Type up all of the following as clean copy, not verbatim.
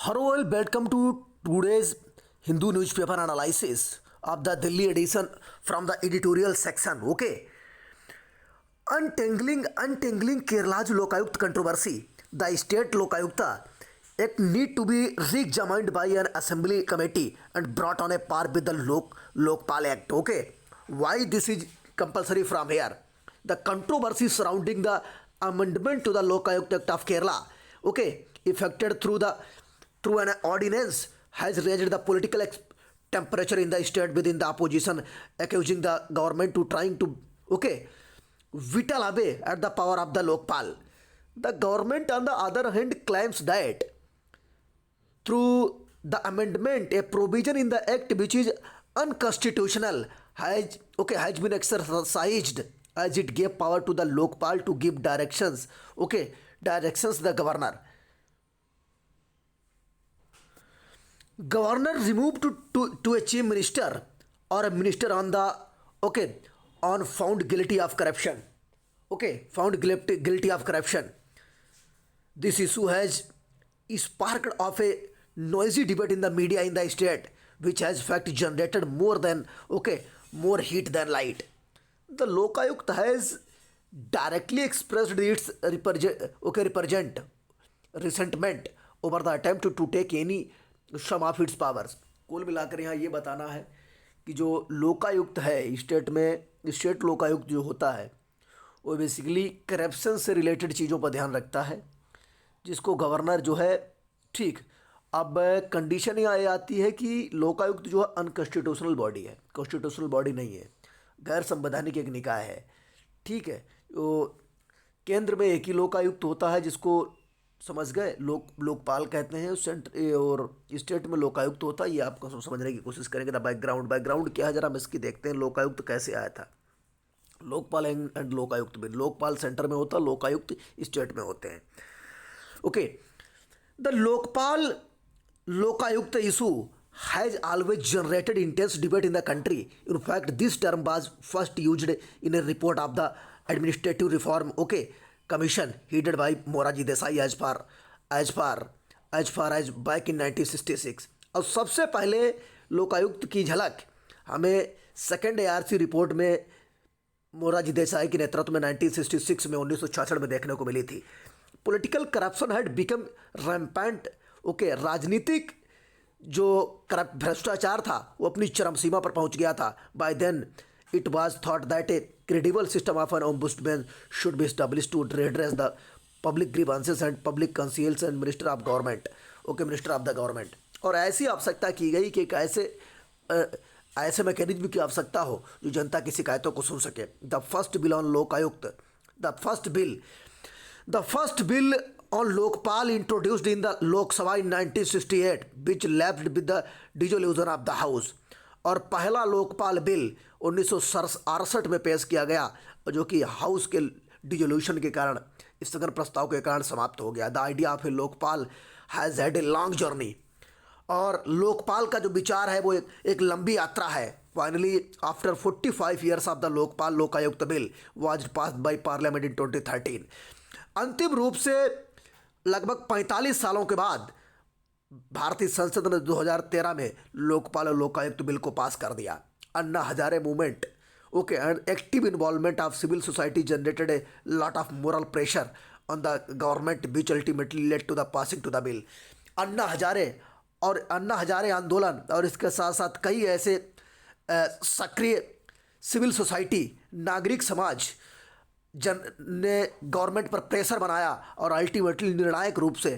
Hello and welcome to today's Hindu newspaper analysis of the Delhi edition from the editorial section. Okay. Untangling Kerala's Lokayukt controversy. The state Lokayukta Act need to be re-examined by an assembly committee and brought on a par with the Lokpal Act. Okay. Why this is compulsory from here? The controversy surrounding the amendment to the Lokayukt Act of Kerala, okay, effected through an ordinance has raised the political temperature in the state within the opposition, accusing the government to trying to, okay, whittle away at the power of the Lokpal. The government, on the other hand, claims that through the amendment, a provision in the act which is unconstitutional has been exercised, as it gave power to the Lokpal to give directions, directions the governor. Governor removed to a chief minister or a minister on found guilty of corruption. Found guilty of corruption. This issue has sparked off a noisy debate in the media in the state, which has fact generated more heat than light. The Lokayukt has directly expressed its resentment over the attempt to take any some of its powers. कुल मिलाकर यहाँ ये बताना है कि जो लोकायुक्त है state Lokayukta जो होता है वो बेसिकली करप्शन से रिलेटेड चीज़ों पर ध्यान रखता है, जिसको गवर्नर जो है, ठीक। अब कंडीशन यहाँ ये आती है कि लोकायुक्त जो है अनकॉन्स्टिट्यूशनल बॉडी है, कॉन्स्टिट्यूशनल बॉडी नहीं है, गैर संवैधानिक एक निकाय है, ठीक है। तो केंद्र में एक ही लोकायुक्त होता है जिसको समझ गए लोकपाल कहते हैं, सेंटर और स्टेट में लोकायुक्त होता है। ये आपको समझने की कोशिश करेंगे। द बैकग्राउंड क्या है जरा हम इसकी देखते हैं। लोकायुक्त कैसे आया था, लोकपाल एंड लोकायुक्त में, लोकपाल सेंटर में होता है, लोकायुक्त स्टेट में होते हैं। Okay, the Lokayukta issue has always generated intense debate in the country. In fact, this term was first used in a report of the Administrative Reform Commission headed by Moraji Desai as far as back in 1966. और सबसे पहले लोकायुक्त की झलक हमें second ARC report में मोरारजी देसाई के नेतृत्व में 1966 में 1966 में देखने को मिली थी। Political corruption had become rampant. राजनीतिक जो करप्ट भ्रष्टाचार था वो अपनी चरम सीमा पर पहुंच गया था। By then it was thought that a credible system of an ombudsman should be established to redress the public grievances and public councils and minister of government, minister of the government. और ऐसी आवश्यकता की गई कि एक ऐसे mechanism की आवश्यकता हो जो जनता की शिकायतों को सुन सके। The first bill on Lokayukta, the first bill on Lokpal introduced in the Lok Sabha in 1968 which lapsed with the dissolution of the house। और पहला लोकपाल बिल 1968 में पेश किया गया जो कि हाउस के डिसोल्यूशन के कारण, स्थगन प्रस्ताव के कारण समाप्त हो गया। The idea of A Lokpal has had a long journey. और लोकपाल का जो विचार है वो एक लंबी यात्रा है। Finally after 45 years of the Lokayukta bill was passed by parliament in 2013। अंतिम रूप से लगभग 45 सालों के बाद भारतीय संसद ने 2013 में लोकपाल और लोकायुक्त बिल को पास कर दिया। Anna Hazare movement and active involvement of civil society generated a lot of moral pressure on the government which ultimately led to the passing to the bill. Anna Hazare आंदोलन और इसके साथ साथ कई ऐसे सक्रिय सिविल सोसाइटी, नागरिक समाज ने गवर्नमेंट पर प्रेशर बनाया और अल्टीमेटली निर्णायक रूप से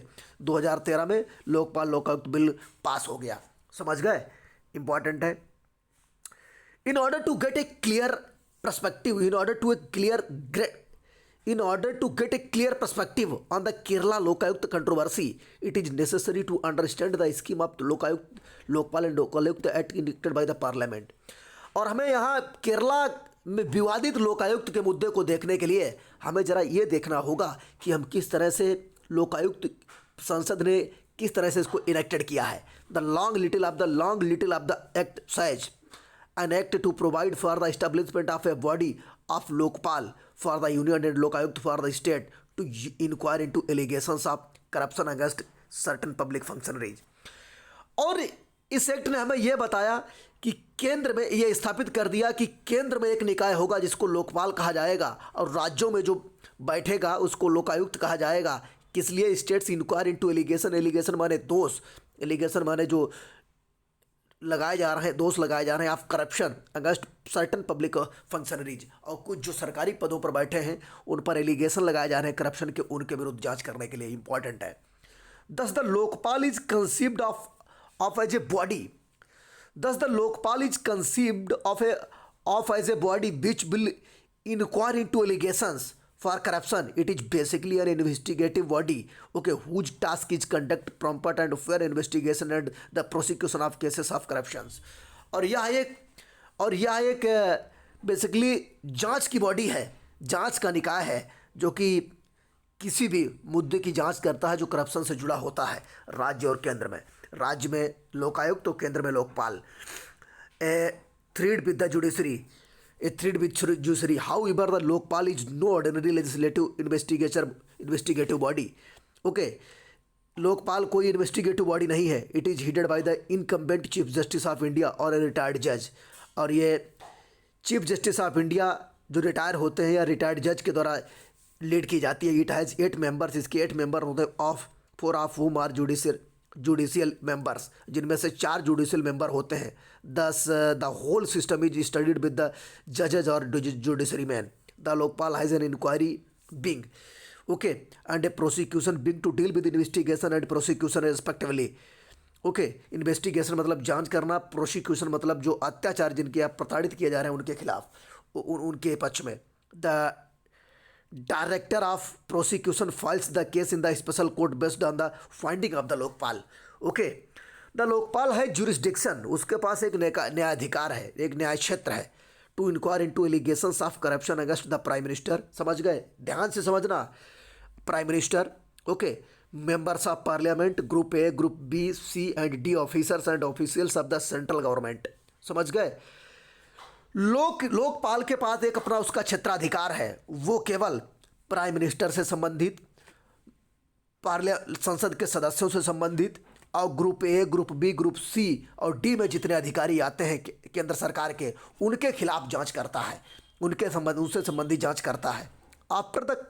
2013 में लोकपाल लोकायुक्त बिल पास हो गया। समझ गए, इंपॉर्टेंट है। In order to get a clear perspective on the Kerala Lokayukta controversy, it is necessary to understand the scheme of Lokpal and Lokayukta act enacted by the parliament. और हमें यहाँ केरला में विवादित लोकायुक्त के मुद्दे को देखने के लिए हमें ज़रा ये देखना होगा कि हम किस तरह से लोकायुक्त संसद ने किस तरह से इसको इनेक्टेड किया है। The long little of the act says an act to provide for the establishment of a body of Lokpal for the union and Lokayukta for the state to inquire into allegations of corruption against certain public functionaries. और इस act ने हमें यह बताया कि केंद्र में यह स्थापित कर दिया कि केंद्र में एक निकाय होगा जिसको लोकपाल कहा जाएगा, और राज्यों में जो बैठेगा उसको लोकायुक्त कहा जाएगा। किस लिए? States inquire into allegation, allegation माने दोष, एलिगेशन माने जो लगाए जा रहे हैं, दोष लगाए जा रहे हैं of corruption against certain public functionaries, और कुछ जो सरकारी पदों पर बैठे हैं उन पर एलिगेशन लगाए जा रहे हैं करप्शन के, उनके विरुद्ध जांच करने के लिए इंपॉर्टेंट है। दस the Lokpal is conceived of as a body. Thus the Lokpal is conceived of as a body which will inquire into allegations for corruption. It is basically an investigative body, okay, whose task is conduct prompt and fair investigation and the prosecution of cases of corruptions. और यह एक basically जांच की body है, जांच का निकाय है जो कि किसी भी मुद्दे की जांच करता है जो करप्शन से जुड़ा होता है राज्य और केंद्र में। राज्य में लोकायुक्त तो केंद्र में Lokpal. Treated with the judiciary however the Lokpal is no ordinary legislative investigative body. Okay, Lokpal कोई इन्वेस्टिगेटिव बॉडी नहीं है। It is headed by the incumbent chief justice of India और ए रिटायर्ड जज। और ये चीफ जस्टिस ऑफ इंडिया जो retire होते हैं या रिटायर्ड जज के द्वारा लीड की जाती है। इट हैज़ 8 मेंबर्स, इसके 8 मेंबर होते हैं four of whom are judicial members, जिनमें से 4 जुडिशियल मेंबर होते हैं। Thus the whole system is studied with the जजेज और judiciary man. The Lokpal has an inquiry wing, okay, and a prosecution wing to deal with investigation and prosecution respectively. Okay, investigation मतलब जांच करना, prosecution मतलब जो अत्याचार जिनके आप प्रताड़ित किए जा रहे हैं उनके खिलाफ, उनके पक्ष में। The director of prosecution files the case in the special court based on the finding of the Lokpal. Okay, the Lokpal है जुरिस्डिक्शन, उसके पास एक न्यायाधिकार है, एक न्याय क्षेत्र है। To inquire into allegations of corruption against the prime minister. समझ गए? ध्यान से समझना। Prime minister, okay, members of parliament, group A, group B, C and D officers and officials of the central government. समझ गए? लोकपाल के पास एक अपना उसका क्षेत्राधिकार है, वो केवल प्राइम मिनिस्टर से संबंधित, संसद के सदस्यों से संबंधित, और group A, group B, group C और डी में जितने अधिकारी आते हैं केंद्र सरकार के, उनके खिलाफ जांच करता है, उनसे संबंधित जांच करता है। After the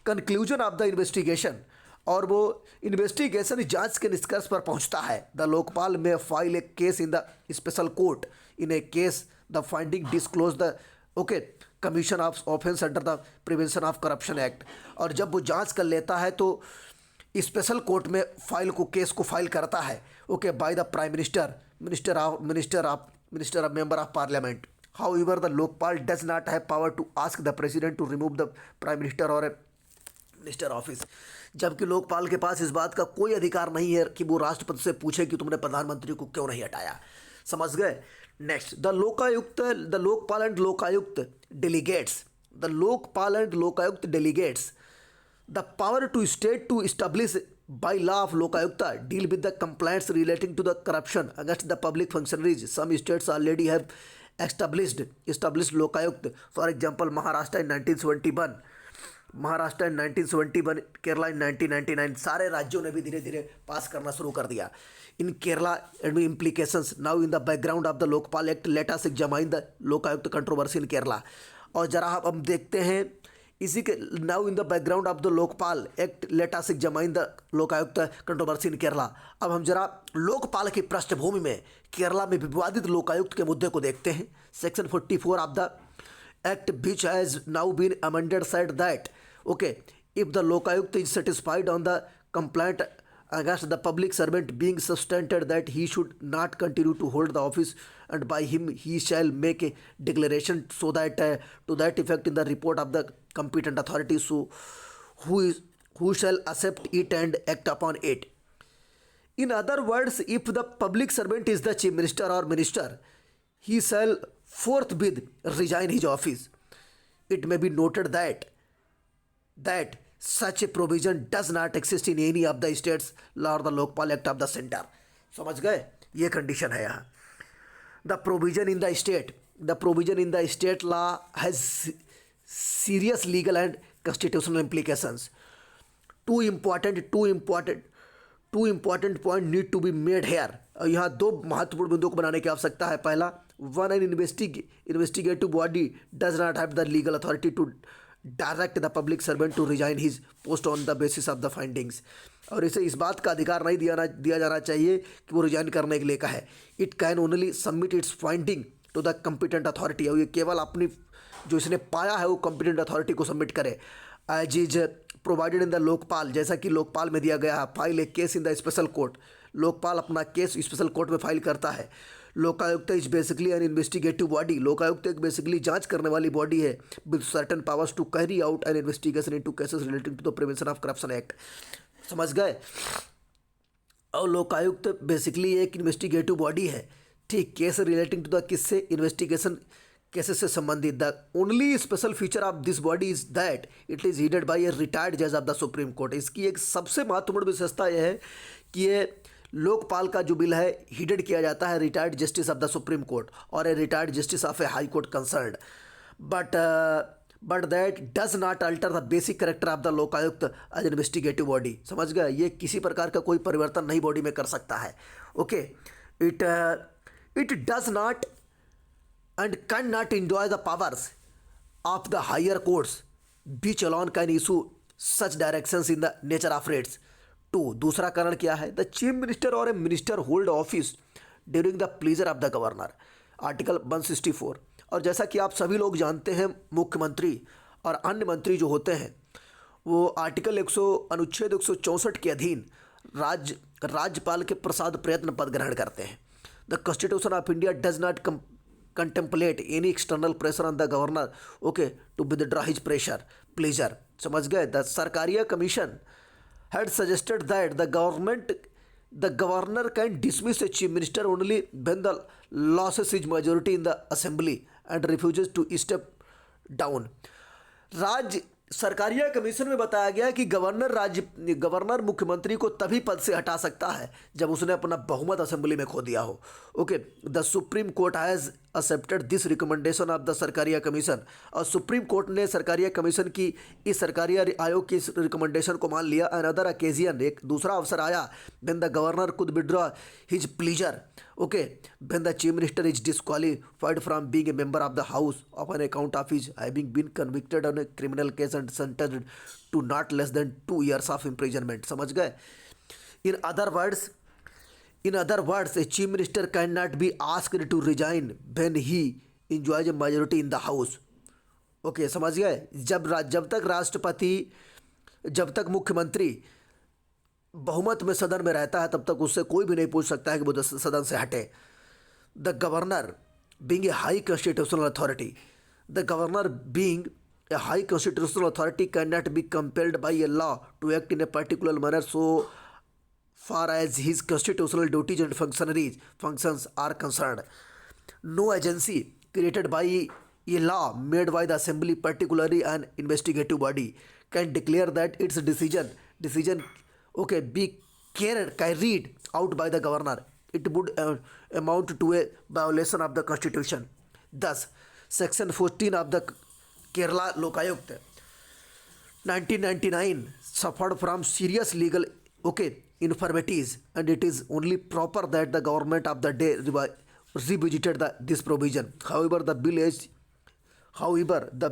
conclusion of the investigation, और वो इन्वेस्टिगेशन जांच के निष्कर्ष पर पहुंचता है। द लोकपाल में file a case in the special court in a case the finding disclose the okay commission of offence under the prevention of corruption act. और जब वो जांच कर लेता है तो स्पेशल कोर्ट में केस को फाइल करता है, okay, by the prime minister member of parliament. However the Lokpal does not have power to ask the president to remove the prime minister और मिनिस्टर ऑफिस। जबकि लोकपाल के पास इस बात का कोई अधिकार नहीं है कि वो राष्ट्रपति से पूछे कि तुमने प्रधानमंत्री को क्यों नहीं हटाया। समझ गए? Next, the Lokpal and Lokayukta delegates. The Lokpal and Lokayukta delegates the power to state to establish by law of lokayukta deal with the complaints relating to the corruption against the public functionaries. Some states already have established lokayukt. For example, Maharashtra in 1971, Kerala in 1999। सारे राज्यों ने भी धीरे धीरे पास करना शुरू कर दिया। इन Kerala implications now in the background of the Lokpal Act, let us examine the Lokayukta controversy in Kerala. और जरा हम देखते हैं इसी के now in the background of the Lokpal act let us examine the Lokayukta controversy in Kerala. अब हम जरा लोकपाल की पृष्ठभूमि में केरला में विवादित लोकायुक्त के मुद्दे को देखते हैं। Section 44 of the act which has now been amended said that okay if the Lokayukta is satisfied on the complaint against the public servant being substantiated that he should not continue to hold the office, and by him he shall make a declaration so that to that effect in the report of the competent authority, so who shall accept it and act upon it. In other words, if the public servant is the chief minister or minister, he shall forthwith resign his office. It may be noted that such a provision does not exist in any of the states law or the Lokpal Act of the center. समझ गए? ये condition है यहाँ। The provision in the state law has serious legal and constitutional implications. Two important to important point need to be made here. और यहाँ दो महत्वपूर्ण बिंदुओं को बनाने की आवश्यकता है। पहला, one an investigative body does not have the legal authority to direct the public servant to resign his post on the basis of the findings. और इसे इस बात का अधिकार नहीं दिया जाना चाहिए कि वो रिजाइन करने के लिए कहे। It can only submit its finding to the competent authority. और ये केवल अपनी जो इसने पाया है वो कॉम्पिटेंट अथॉरिटी को सबमिट करे। As is provided in the Lokpal, जैसा कि लोकपाल में दिया गया है। File a case in the special court, Lokpal अपना केस स्पेशल कोर्ट में फाइल करता है। Lokayukta is basically an investigative body, Lokayukta एक बेसिकली जांच करने वाली बॉडी है with certain powers to carry out an investigation into cases relating to the prevention of corruption act. समझ गए? और लोकायुक्त बेसिकली एक इन्वेस्टिगेटिव बॉडी है, ठीक, केस रिलेटिंग टू द किससे, इन्वेस्टिगेशन केसेस से संबंधित। The only special feature of this body is that it is headed by a retired जज ऑफ द सुप्रीम कोर्ट। इसकी एक सबसे महत्वपूर्ण विशेषता यह है कि ये लोकपाल का जो बिल है हीडेड किया जाता है retired justice of the supreme court और a retired justice of a high court concerned. But that does not alter the basic character of the Lokayukta as investigative body. समझ गए? ये किसी प्रकार का कोई परिवर्तन नई बॉडी में कर सकता है। Okay, it does not and cannot enjoy the powers of the higher courts which alone can issue such directions in the nature of writs। Two, दूसरा कारण क्या है? द चीफ मिनिस्टर और a minister hold office during the pleasure of the governor, article 164। और जैसा कि आप सभी लोग जानते हैं, मुख्यमंत्री और अन्य मंत्री जो होते हैं वो आर्टिकल 100 अनुच्छेद 164 के अधीन राज्यपाल के प्रसाद प्रयत्न पद ग्रहण करते हैं। The constitution of India does not contemplate any external pressure on the governor, okay, to withdraw his pleasure। समझ गए? The Sarkaria Commission had suggested that the governor can dismiss a chief minister only when the loses his majority in the assembly and refuses to step down। Sarkaria commission में बताया गया कि governor मुख्यमंत्री को तभी पद से हटा सकता है जब उसने अपना बहुमत असेंबली में खो दिया हो। Okay, the supreme court has accepted this recommendation of the Sarkaria commission. और सुप्रीम कोर्ट ने सरकारिया कमीशन की इस सरकारिया आयोग की रिकमेंडेशन को मान लिया। अनदर ओकेजन, एक दूसरा अवसर आया when the governor could withdraw his pleasure, okay, when the chief minister is disqualified from being a member of the house on account of his having been convicted on a criminal case and sentenced to not less than 2 years of imprisonment. समझ गए? In other words a chief minister can not be asked to resign when he enjoys a majority in the house। Okay, समझ गए? जब तक मुख्यमंत्री बहुमत में सदन में रहता है तब तक उससे कोई भी नहीं पूछ सकता है कि वो सदन से हटे। The governor being a high constitutional authority, the governor being a high constitutional authority can not be compelled by a law to act in a particular manner so far as his constitutional duties and functions are concerned। No agency created by a law made by the assembly, particularly an investigative body, can declare that its decision okay be carried out by the governor। It would amount to a violation of the constitution। Thus section 14 of the Kerala Lokayukt 1999 suffered from serious legal infirmities, and it is only proper that the government of the day revisited this provision। However, the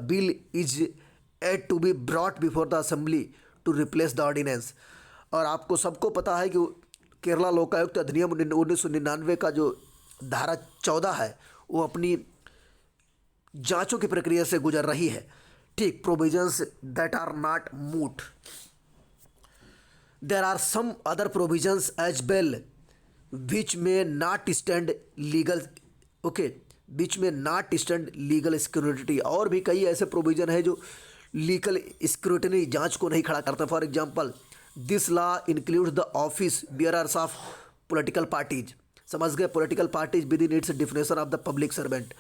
bill is yet to be brought before the assembly to replace the ordinance। और आपको सबको पता है कि केरला लोकायुक्त अधिनियम 1999 का जो धारा 14 है वो अपनी जांचों की प्रक्रिया से गुजर रही है। ठीक, provisions that are not moot. There are some other provisions as well which may not stand legal scrutiny। और भी कई ऐसे प्रोविज़न है जो लीगल स्क्रूटनी जांच को नहीं खड़ा करते। For example, this law includes the office bearers of political parties. समझ गए? Political parties with in its definition of the public servant.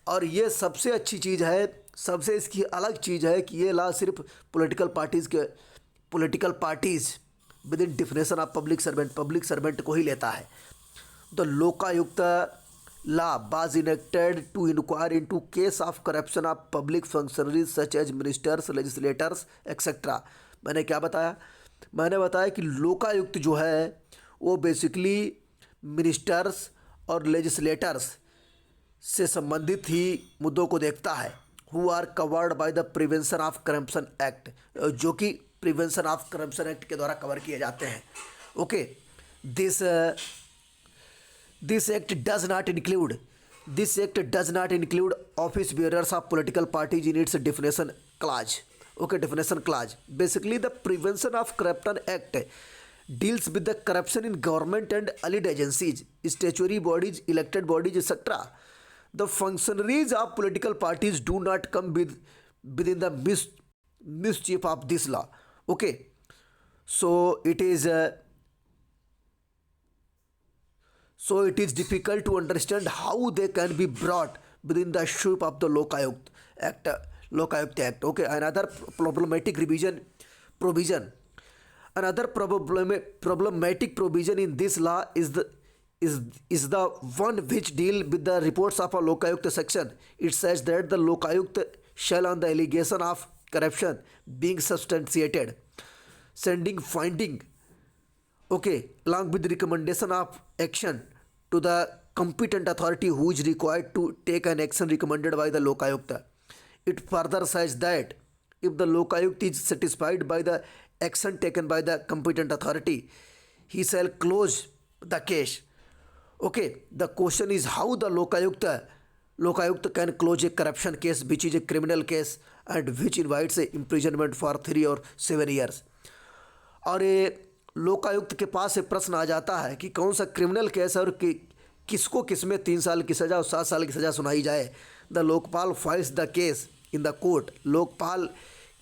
और ये सबसे अच्छी चीज़ है, सबसे इसकी अलग चीज़ है कि ये लॉ सिर्फ political parties within definition of public servant को ही लेता है। The Lokayukta law was enacted to inquire into case of corruption of public functionaries such as ministers, legislators etcetera. मैंने क्या बताया? मैंने बताया कि लोकायुक्त जो है वो बेसिकली मिनिस्टर्स और लेजिस्लेटर्स से संबंधित ही मुद्दों को देखता है, who are covered by the prevention of corruption act, जो कि प्रिवेंशन ऑफ करप्शन एक्ट के द्वारा कवर किए जाते हैं। Okay, this act does not include office bearers of political parties in its definition clause. Okay, definition clause, basically the prevention of corruption act deals with the corruption in government and allied agencies, statutory bodies, elected bodies, etc. The functionaries of political parties do not come within the mischief of this law. Okay, so it is difficult to understand how they can be brought within the scope of the Lokayukt Act. Okay, another problematic provision. Another problematic provision in this law is the one which deal with the reports of a Lokayukt section. It says that the Lokayukt shall, on the allegation of corruption being substantiated, sending finding, okay, along with the recommendation of action to the competent authority who is required to take an action recommended by the Lokayukt. It further says that if the Lokayukt is satisfied by the action taken by the competent authority, he shall close the case. Okay, the question is how the Lokayukt can close a corruption case which is a criminal case and which invites a imprisonment for 3 or 7 years. और ये लोकायुक्त के पास एक प्रश्न आ जाता है कि कौन सा क्रिमिनल केस है और किसको किसमें 3 साल की सज़ा और 7 साल की सज़ा सुनाई जाए। The Lokpal files the case in the court, Lokpal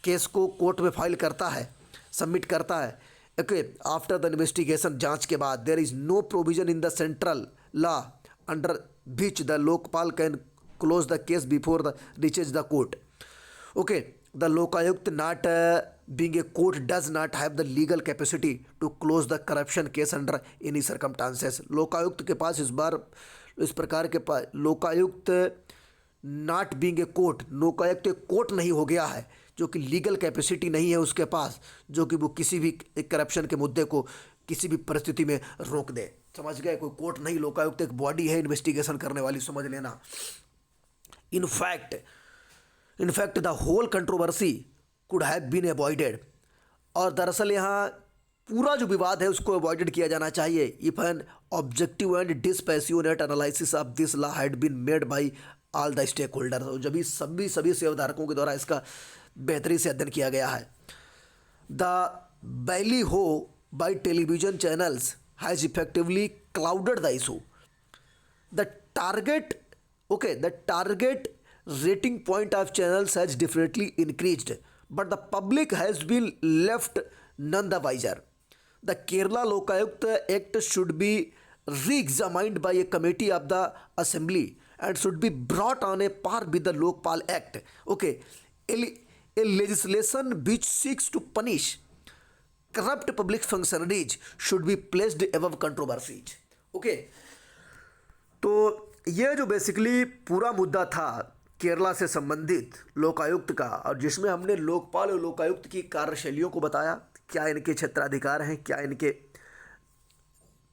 case को कोर्ट में फाइल करता है, सबमिट करता है। ओके, आफ्टर द इन्वेस्टिगेशन, जांच के बाद, there is no provision in the central law under which the Lokpal can close the case before the reaches the court. Okay, the Lokayukta not being a court does not have the legal capacity to close the corruption case under any circumstances. Lokayukta के पास इस प्रकार के Lokayukta not being a court, Lokayukta एक court नहीं हो गया है, जो कि लीगल कैपेसिटी नहीं है उसके पास, जो कि वो किसी भी करप्शन के मुद्दे को किसी भी परिस्थिति में रोक दे। समझ गए, कोई कोर्ट नहीं, लोकायुक्त एक बॉडी है इन्वेस्टिगेशन करने वाली, समझ लेना। In fact the whole controversy could have been avoided, और दरअसल यहाँ पूरा जो विवाद है उसको अवॉइडेड किया जाना चाहिए if an objective and dispassionate analysis of this law had been made by all the stakeholder. जब सभी शेयरधारकों के द्वारा इसका बेहतरी से अध्ययन किया गया है। द बैली हो by television channels has effectively clouded the issue. The target rating point of channels has definitely increased, but the public has been left none the wiser. The Kerala Lokayukt Act should be re-examined by a committee of the Assembly and should be brought on a par with the Lokpal Act. Okay, a legislation which seeks to punish corrupt public functionaries should be placed above controversies. Okay, तो ये जो basically पूरा मुद्दा था केरला से संबंधित लोकायुक्त का, और जिसमें हमने लोकपाल और लोकायुक्त की कार्यशैलियों को बताया, क्या इनके क्षेत्राधिकार हैं, क्या इनके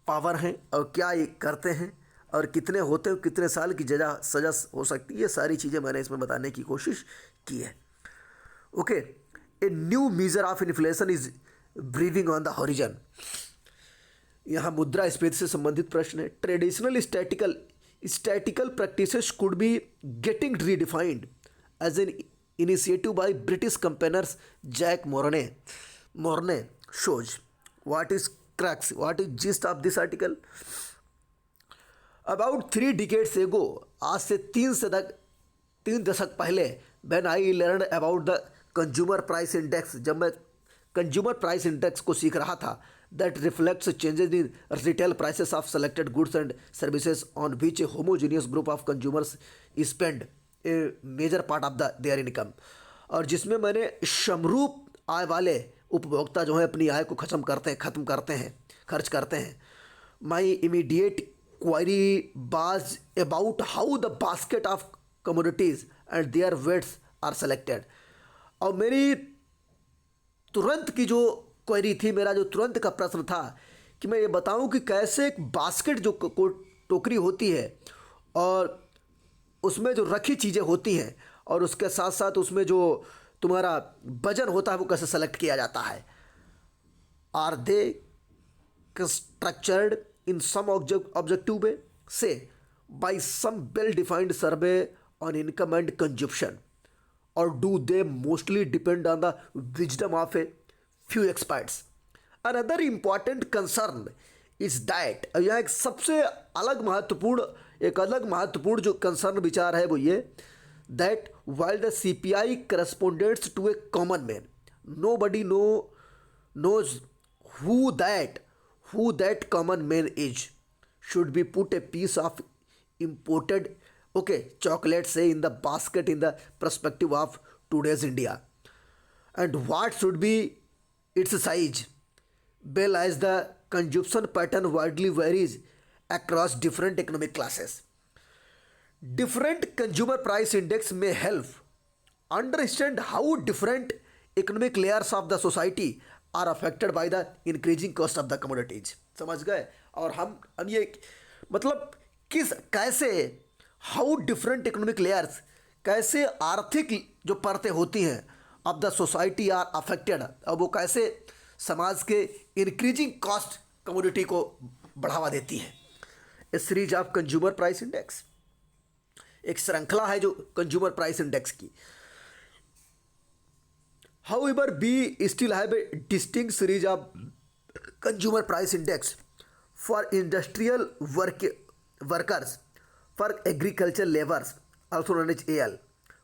पावर हैं और क्या ये करते हैं और कितने होते हैं, कितने साल की सज़ा हो सकती है, ये सारी चीज़ें मैंने इसमें बताने की कोशिश की है। Okay, a new measure of inflation is briefing on the horizon. यहाँ मुद्रास्फीति से संबंधित प्रश्न है। Traditional statistical practices could be getting redefined as an initiative by British campaigners Jack Morne shows. What is gist of this article? About 3 decades ago, आज से 3 दशक पहले, when I learned about the consumer price index, जब मैं consumer price index को सीख रहा था, that reflects changes in retail prices of selected goods and services on which a homogeneous group of consumers spend a major part of their income, और जिसमें मैंने समरूप आय वाले उपभोक्ता जो है अपनी आय को खर्च करते हैं। My immediate query was about how the basket of commodities and their weights are selected, और मेरी तुरंत की जो क्वेरी थी, मेरा जो तुरंत का प्रश्न था कि मैं ये बताऊं कि कैसे एक बास्केट जो टोकरी होती है और उसमें जो रखी चीज़ें होती हैं और उसके साथ साथ उसमें जो तुम्हारा वजन होता है वो कैसे सेलेक्ट किया जाता है. Are they structured in some objective way, say by some well defined survey on income and consumption, or do they mostly depend on the wisdom of a few experts? Another important concern is that यह एक सबसे अलग महत्वपूर्ण जो concern विचार है वो ये, that while the CPI corresponds to a common man, nobody knows who that common man is. Should be put a piece of imported chocolate say in the basket in the perspective of today's India, and what should be its size, well as the consumption pattern widely varies across different economic classes. Different consumer price index may help understand how different economic layers of the society are affected by the increasing cost of the commodities. समझ गए. और हम ये मतलब कैसे how different economic layers, कैसे आर्थिक जो परतें होती हैं of the society are affected, और वो कैसे समाज के इंक्रीजिंग कॉस्ट कमोडिटी को बढ़ावा देती है. A series of consumer price index, एक श्रृंखला है जो कंज्यूमर प्राइस इंडेक्स की. However, we still have a distinct series of consumer price index for industrial workers, for agricultural laborers, also known as AL,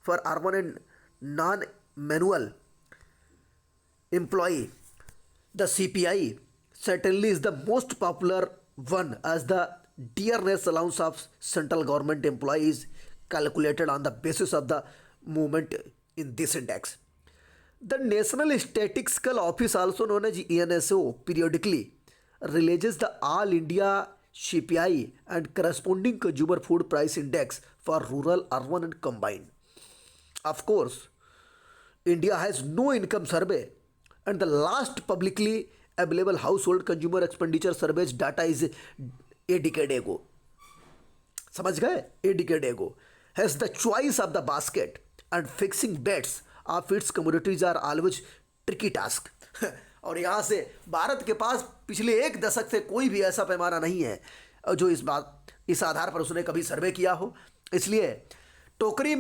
for urban and non-manual employee. The CPI certainly is the most popular one, as the dearness allowance of central government employees calculated on the basis of the movement in this index. The National Statistical Office, also known as ENSO, periodically releases the All India CPI and corresponding consumer food price index for rural, urban and combined. Of course, India has no income survey, and the last publicly available household consumer expenditure surveys data is a decade ago. समझ गए? A decade ago. Hence the choice of the basket and fixing bets of its commodities are always tricky task. और यहाँ से भारत के पास पिछले एक दशक से कोई भी ऐसा पैमाना नहीं है जो इस आधार पर उसने कभी सर्वे किया हो. इसलिए टोकरी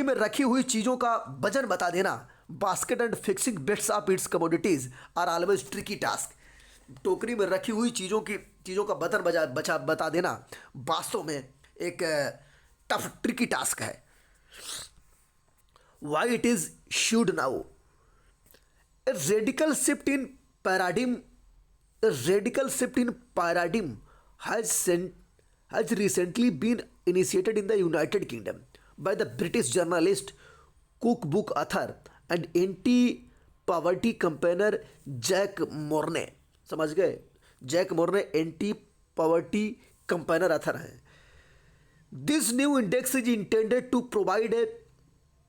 में रखी हुई चीज़ों का वजन बता देना, basket and fixing bets of its commodities are always tricky task. टोकरी में रखी हुई चीज़ों का वजन बता देना वास्तव में एक टफ ट्रिकी टास्क है. Why it is should now? A radical shift in paradigm has recently been initiated in the United Kingdom by the British journalist, cookbook author and anti-poverty campaigner Jack Monroe. समझ गए? Jack Monroe anti-poverty campaigner author हैं. This new index is intended to provide a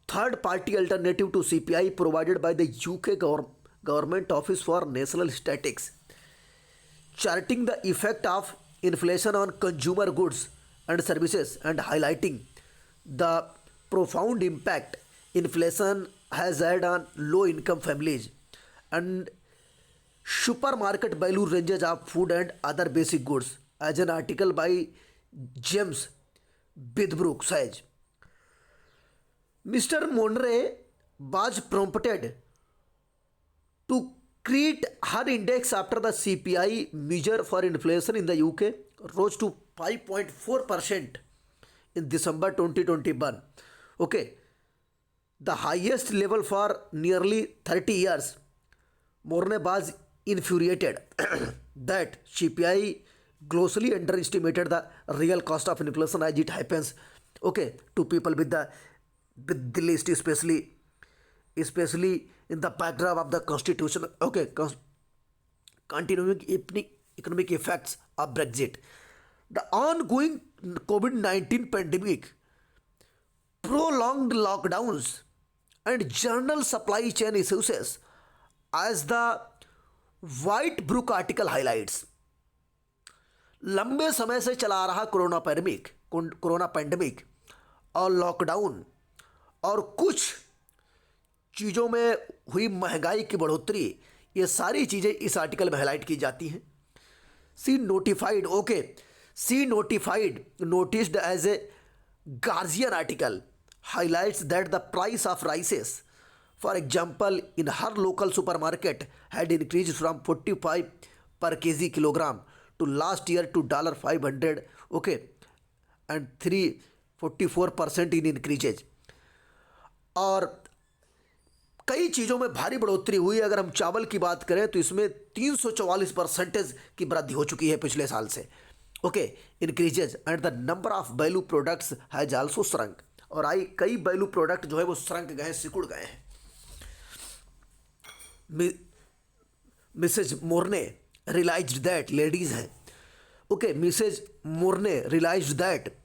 third-party alternative to CPI provided by the UK Government Office for National Statistics, charting the effect of inflation on consumer goods and services and highlighting the profound impact inflation has had on low-income families and supermarket value ranges of food and other basic goods, as an article by James Bidbrook says. Mr. Monroe was prompted to create her index after the CPI measure for inflation in the UK rose to 5.4% in December 2021. Okay, the highest level for nearly 30 years. Morne was infuriated that CPI grossly underestimated the real cost of inflation as it happens, okay, to people with the least, especially in the backdrop of the constitution, okay, continuing economic effects of Brexit, the ongoing COVID-19 pandemic, prolonged lockdowns, and general supply chain issues as the Whitebrook article highlights, लंबे समय से चला आ रहा corona pandemic और lockdown और कुछ चीज़ों में हुई महंगाई की बढ़ोतरी, ये सारी चीज़ें इस आर्टिकल में हाईलाइट की जाती हैं. सी notified noticed as a Guardian article highlights that the price of rices, for example, in her local supermarket had increased from 45 per kg kilogram to last year to $500, okay, and 344% in increases. और कई चीज़ों में भारी बढ़ोतरी हुई. अगर हम चावल की बात करें तो इसमें 344% की वृद्धि हो चुकी है पिछले साल से. Okay, increases and the number of value products has also shrunk. और कई वैल्यू प्रोडक्ट जो है वो श्रंक गए, सिकुड़ गए हैं. Mrs Morne realised that, ladies हैं, okay, Mrs Morne realised that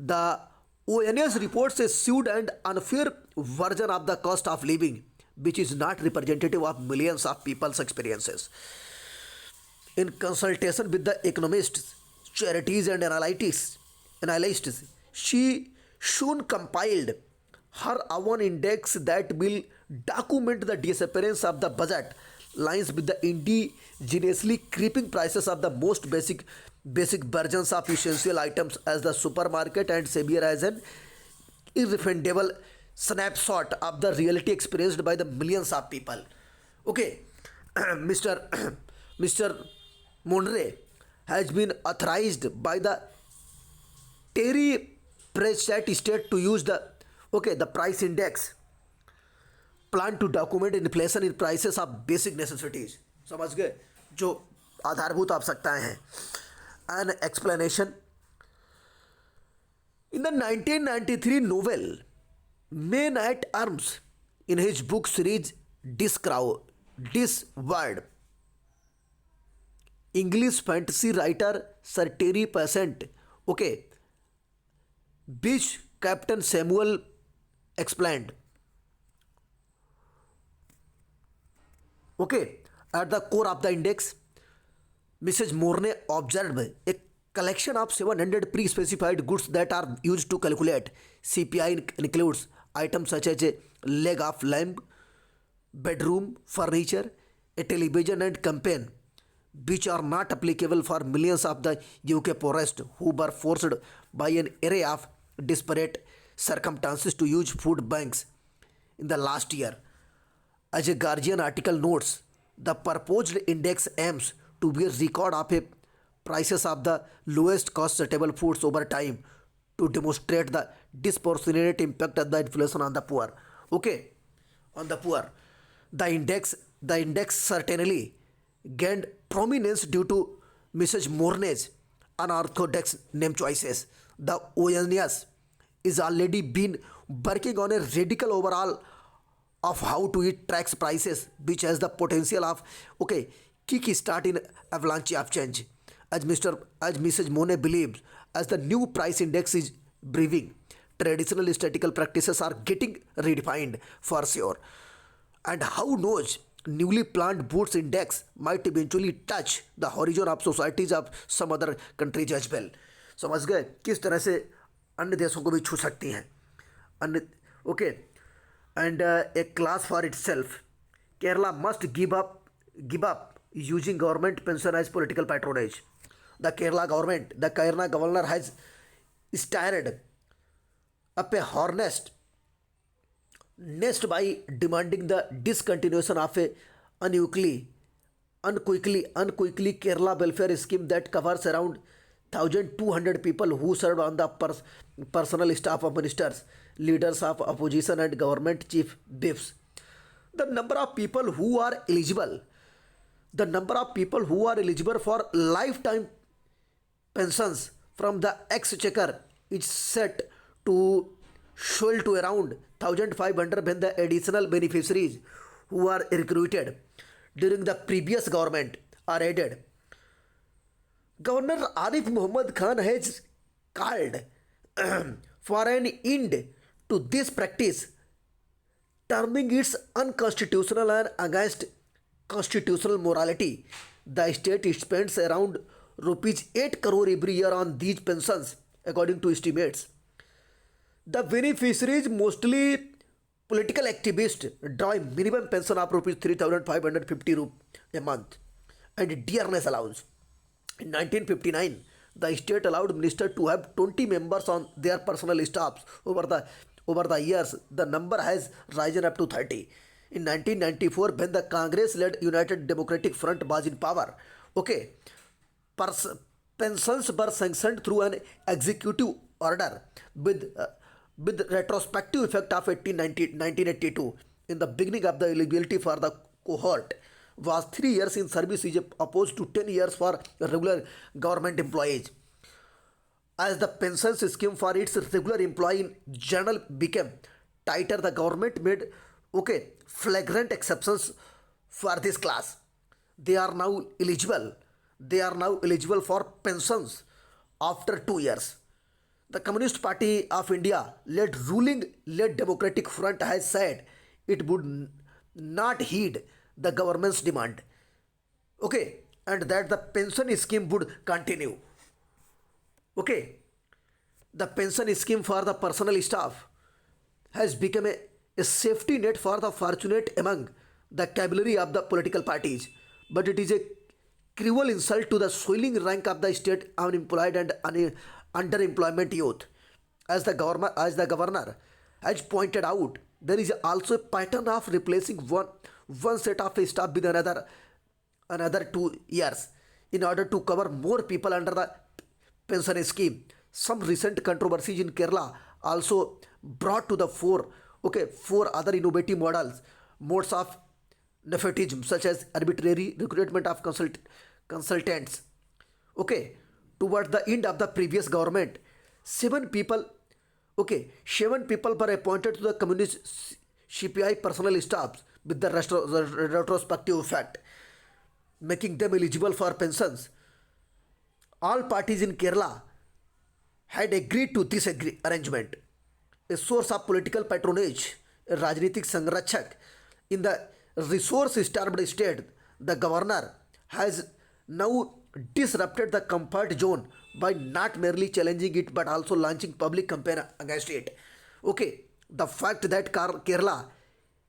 the ONS reports a skewed and unfair version of the cost of living, which is not representative of millions of people's experiences. In consultation with the economists, charities and analysts, she soon compiled her own index that will document the disappearance of the budget lines with the indigenously creeping prices of the most basic versions of essential items as the supermarket and severe as an irrefundable snapshot of the reality experienced by the millions of people. Okay, Mr. Monroe has been authorized by the Terry Pratchett state to use the price index plan to document inflation in prices of basic necessities. समझ गए, जो आधारभूत आवश्यकताएं हैं. An explanation. In the 1993 novel Man at Arms, in his book series Discworld, English fantasy writer Sir Terry Pratchett, okay, which Captain Samuel explained, okay, at the core of the index, Mrs. Mornay observed a collection of 700 pre-specified goods that are used to calculate CPI. Includes items such as a leg of lamb, bedroom furniture, a television and campaign, which are not applicable for millions of the UK poorest who were forced by an array of disparate circumstances to use food banks in the last year. As a Guardian article notes, the proposed index aims to be a record of a prices of the lowest cost suitable foods over time to demonstrate the disproportionate impact of the inflation on the poor. Okay, on the poor. The index certainly gained prominence due to Mrs. Mornay's unorthodox name choices. The ONS is already been working on a radical overhaul of how to eat tracks prices, which has the potential of kickstart in avalanche of change. As Mrs. Monet believes, as the new price index is brewing, traditional statistical practices are getting redefined for sure. And how knows, newly planned boots index might eventually touch the horizon of societies of some other countries as well. समझ गए किस तरह से अन्य देशों को भी छू सकती हैं अन्य. Okay, and A class for it self, Kerala must give up using government pension as political patronage. The Kerala governor has stirred up a hornet's nest by demanding the discontinuation of a unquickly Kerala welfare scheme that covers around 1,200 people who served on the personal staff of ministers, leaders of opposition and government chief whips. The number of people who are eligible for lifetime pensions from the exchequer is set to swell to around 1,500 when the additional beneficiaries who are recruited during the previous government are added. Governor Arif Muhammad Khan has called for an end to this practice, terming it unconstitutional and against constitutional morality. The state spends around rupees 8 crore every year on these pensions, according to estimates. The beneficiaries, mostly political activists, draw a minimum pension of rupees 3,550 a month and dearness allowance. In 1959, the state allowed ministers to have 20 members on their personal staffs. Over the years, the number has risen up to 30. In 1994, when the Congress-led United Democratic Front was in power, okay, pers- pensions were sanctioned through an executive order with retrospective effect of 1982. In the beginning of the eligibility for the cohort was 3 years in service is opposed to 10 years for regular government employees. As the pensions scheme for its regular employee in general became tighter, the government made flagrant exceptions for this class. They are now eligible. They are now eligible for pensions after 2 years. The Communist Party of India, led ruling led Democratic Front, has said it would not heed the government's demand. Okay, and that the pension scheme would continue. Okay, the pension scheme for the personal staff has become a safety net for the fortunate among the cavalry of the political parties, but it is a cruel insult to the swelling rank of the state unemployed and underemployment youth. As the governor has pointed out, there is also a pattern of replacing one set of staff with another 2 years in order to cover more people under the pension scheme. Some recent controversies in Kerala also brought to the fore four other innovative modes of nepotism, such as arbitrary recruitment of consultants. Okay, toward the end of the previous government, seven people seven people were appointed to the communist CPI personal staffs with the retrospective effect, making them eligible for pensions. All parties in Kerala had agreed to this arrangement. A source of political patronage, a Rajnitik Sangrakshak in the resource-starved state, the governor has now disrupted the comfort zone by not merely challenging it but also launching public campaign against it. Okay, the fact that Kerala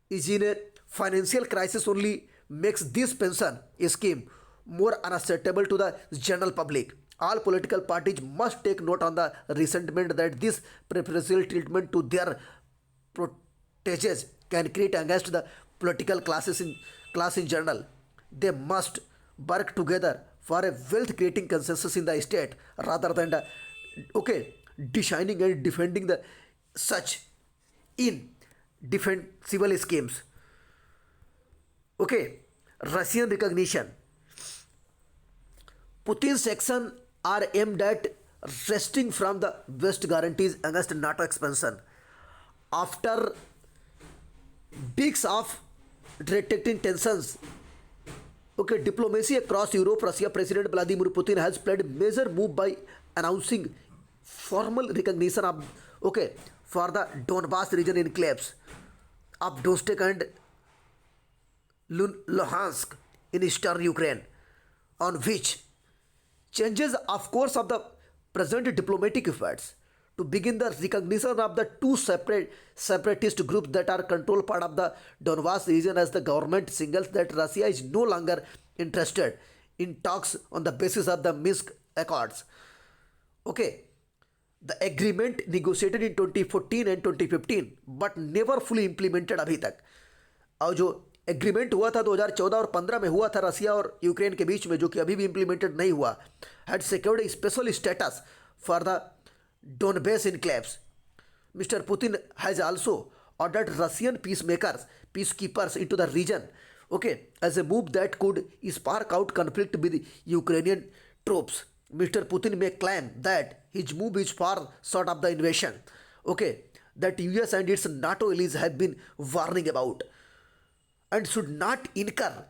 is in a financial crisis only makes this pension scheme more unacceptable to the general public. All political parties must take note on the resentment that this preferential treatment to their proteges can create against the political class in general. They must work together for a wealth creating consensus in the state rather than designing and defending the such in different civil schemes. Okay, Russian recognition. Putin's actions are aimed at wresting from the West guarantees against NATO expansion. After weeks of detecting tensions, diplomacy across Europe, Russia President Vladimir Putin has played major move by announcing formal recognition of for the Donbass region enclaves of Donetsk and Luhansk in eastern Ukraine, on which changes of course of the present diplomatic efforts to begin the recognition of the two separatist groups that are controlled part of the Donbass region, as the government signals that Russia is no longer interested in talks on the basis of the Minsk Accords. Okay, the agreement negotiated in 2014 and 2015 but never fully implemented अभी तक. और जो agreement हुआ था 2014 और 15 में हुआ था रसिया और यूक्रेन के बीच में, जो कि अभी भी इम्प्लीमेंटेड नहीं हुआ, had secured special status for the Donbass enclaves. Mr. Putin has also ordered Russian peacekeepers into the region, as a move that could spark out conflict with Ukrainian troops. Mr. Putin may claim that his move is far short of the invasion, that US and its NATO allies have been warning about, and should not incur